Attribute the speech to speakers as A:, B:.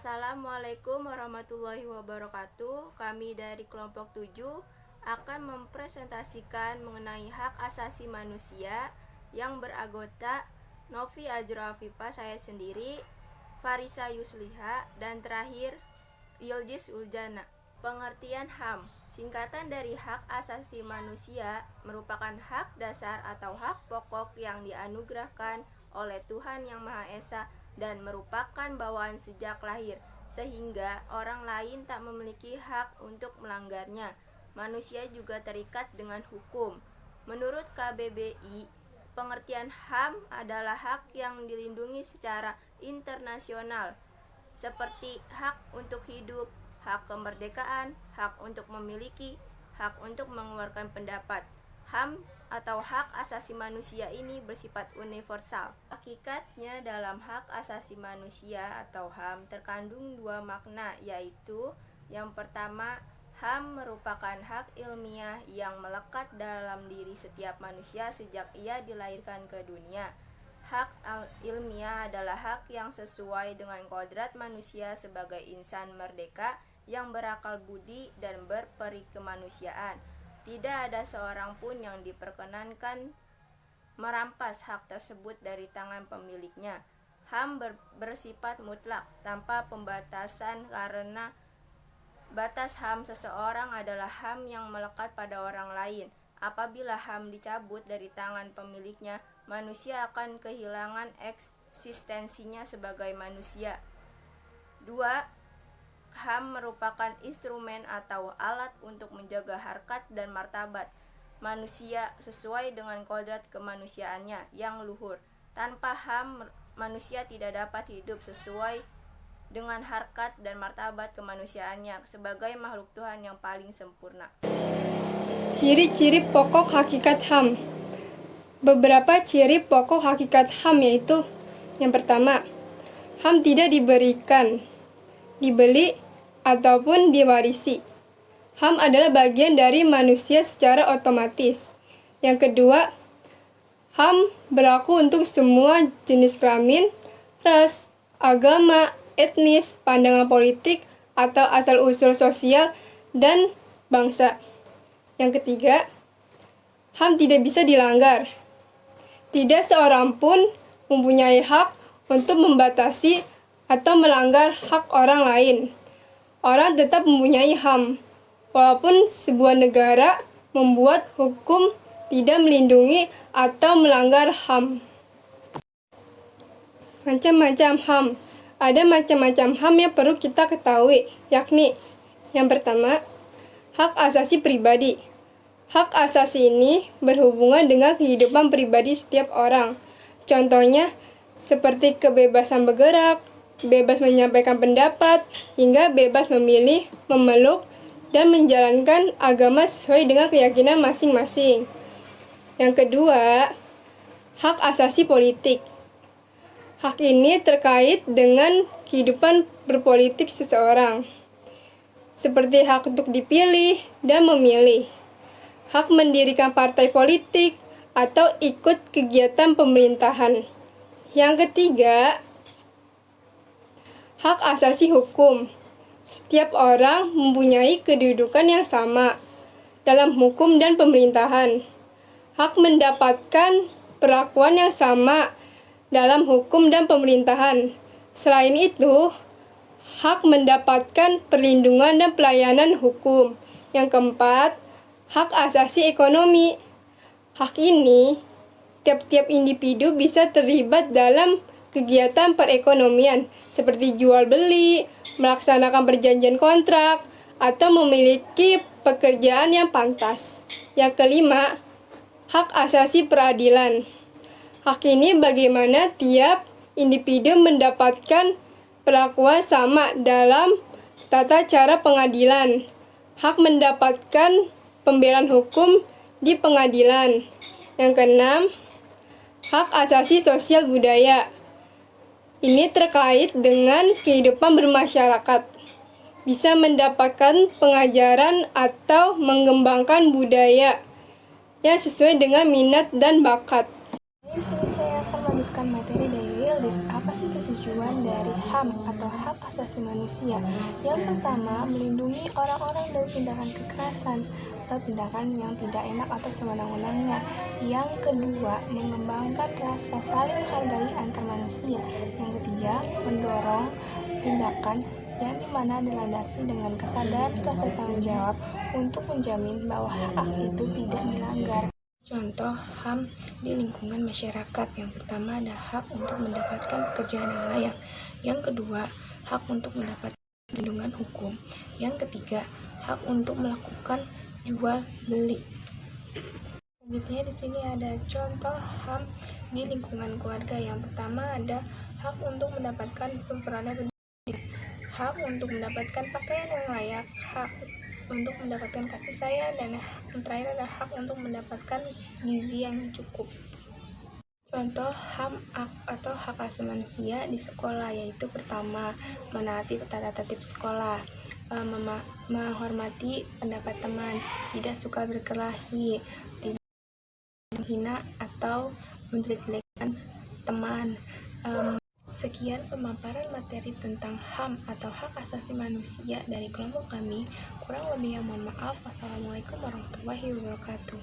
A: Assalamualaikum warahmatullahi wabarakatuh. Kami dari kelompok 7 akan mempresentasikan mengenai hak asasi manusia yang beranggota Novi Azra Afifa, saya sendiri, Farisa Yusliha, dan terakhir Yildiz Uljana. Pengertian HAM, singkatan dari hak asasi manusia, merupakan hak dasar atau hak pokok yang dianugerahkan oleh Tuhan Yang Maha Esa dan merupakan bawaan sejak lahir, sehingga orang lain tak memiliki hak untuk melanggarnya. Manusia juga terikat dengan hukum. Menurut KBBI, pengertian HAM adalah hak yang dilindungi secara internasional, seperti hak untuk hidup, hak kemerdekaan, hak untuk memiliki, hak untuk mengeluarkan pendapat. HAM atau hak asasi manusia ini bersifat universal. Hakikatnya dalam hak asasi manusia atau HAM terkandung dua makna, yaitu yang pertama, HAM merupakan hak ilmiah yang melekat dalam diri setiap manusia sejak ia dilahirkan ke dunia. Hak ilmiah adalah hak yang sesuai dengan kodrat manusia sebagai insan merdeka yang berakal budi dan berperi kemanusiaan. Tidak ada seorang pun yang diperkenankan merampas hak tersebut dari tangan pemiliknya. HAM bersifat mutlak tanpa pembatasan karena batas HAM seseorang adalah HAM yang melekat pada orang lain. Apabila HAM dicabut dari tangan pemiliknya, manusia akan kehilangan eksistensinya sebagai manusia. 2. HAM merupakan instrumen atau alat untuk menjaga harkat dan martabat manusia sesuai dengan kodrat kemanusiaannya yang luhur. Tanpa HAM, manusia tidak dapat hidup sesuai dengan harkat dan martabat kemanusiaannya sebagai makhluk Tuhan yang paling sempurna.
B: Ciri-ciri pokok hakikat HAM. Beberapa ciri pokok hakikat HAM yaitu: yang pertama, HAM tidak diberikan, dibeli, ataupun diwarisi. HAM adalah bagian dari manusia secara otomatis. Yang kedua, HAM berlaku untuk semua jenis kelamin, ras, agama, etnis, pandangan politik, atau asal-usul sosial dan bangsa. Yang ketiga, HAM tidak bisa dilanggar. Tidak seorang pun mempunyai hak untuk membatasi atau melanggar hak orang lain. Orang tetap mempunyai HAM, walaupun sebuah negara membuat hukum tidak melindungi atau melanggar HAM. Macam-macam HAM. Ada macam-macam HAM yang perlu kita ketahui, yakni: yang pertama, hak asasi pribadi. Hak asasi ini berhubungan dengan kehidupan pribadi setiap orang. Contohnya, seperti kebebasan bergerak, bebas menyampaikan pendapat, hingga bebas memilih, memeluk, dan menjalankan agama sesuai dengan keyakinan masing-masing. Yang kedua, hak asasi politik. Hak ini terkait dengan kehidupan berpolitik seseorang, seperti hak untuk dipilih dan memilih, hak mendirikan partai politik, atau ikut kegiatan pemerintahan. Yang ketiga, hak asasi hukum. Setiap orang mempunyai kedudukan yang sama dalam hukum dan pemerintahan. Hak mendapatkan perlakuan yang sama dalam hukum dan pemerintahan. Selain itu, hak mendapatkan perlindungan dan pelayanan hukum. Yang keempat, hak asasi ekonomi. Hak ini, tiap-tiap individu bisa terlibat dalam kegiatan perekonomian seperti jual beli, melaksanakan perjanjian kontrak, atau memiliki pekerjaan yang pantas. Yang kelima, hak asasi peradilan. Hak ini bagaimana tiap individu mendapatkan perlakuan sama dalam tata cara pengadilan. Hak mendapatkan pembelaan hukum di pengadilan. Yang keenam, hak asasi sosial budaya. Ini terkait dengan kehidupan bermasyarakat. Bisa mendapatkan pengajaran atau mengembangkan budaya yang sesuai dengan minat dan bakat.
C: Di sini saya akan melanjutkan materi dari Yildiz. Apa sih tujuan dari HAM atau hak
B: hak asasi manusia. Yang pertama, melindungi orang-orang dari tindakan kekerasan atau tindakan yang tidak enak atau sewenang-wenangnya. Yang kedua, mengembangkan rasa saling menghargai antar manusia. Yang ketiga, mendorong tindakan yang dimana dilandasi dengan kesadaran rasa tanggung jawab untuk menjamin bahwa hak itu tidak dilanggar. Contoh HAM di lingkungan masyarakat. Yang pertama ada hak untuk mendapatkan pekerjaan yang layak. Yang kedua, hak untuk mendapatkan perlindungan hukum. Yang ketiga, hak untuk melakukan jual beli. Selanjutnya di sini ada contoh HAM di lingkungan keluarga. Yang pertama ada hak untuk mendapatkan sempurna pendidikan, hak untuk mendapatkan pakaian yang layak, hak untuk mendapatkan kasih sayang, dan yang terakhir adalah hak untuk mendapatkan gizi yang cukup. Contoh HAM atau hak asasi manusia di sekolah, yaitu pertama, menaati tata tertib sekolah, menghormati pendapat teman, tidak suka berkelahi, tidak menghina atau menjelek-jelekan teman. Sekian pemaparan materi tentang HAM atau hak asasi manusia dari kelompok kami. Kurang lebihnya mohon maaf. Wassalamualaikum warahmatullahi wabarakatuh.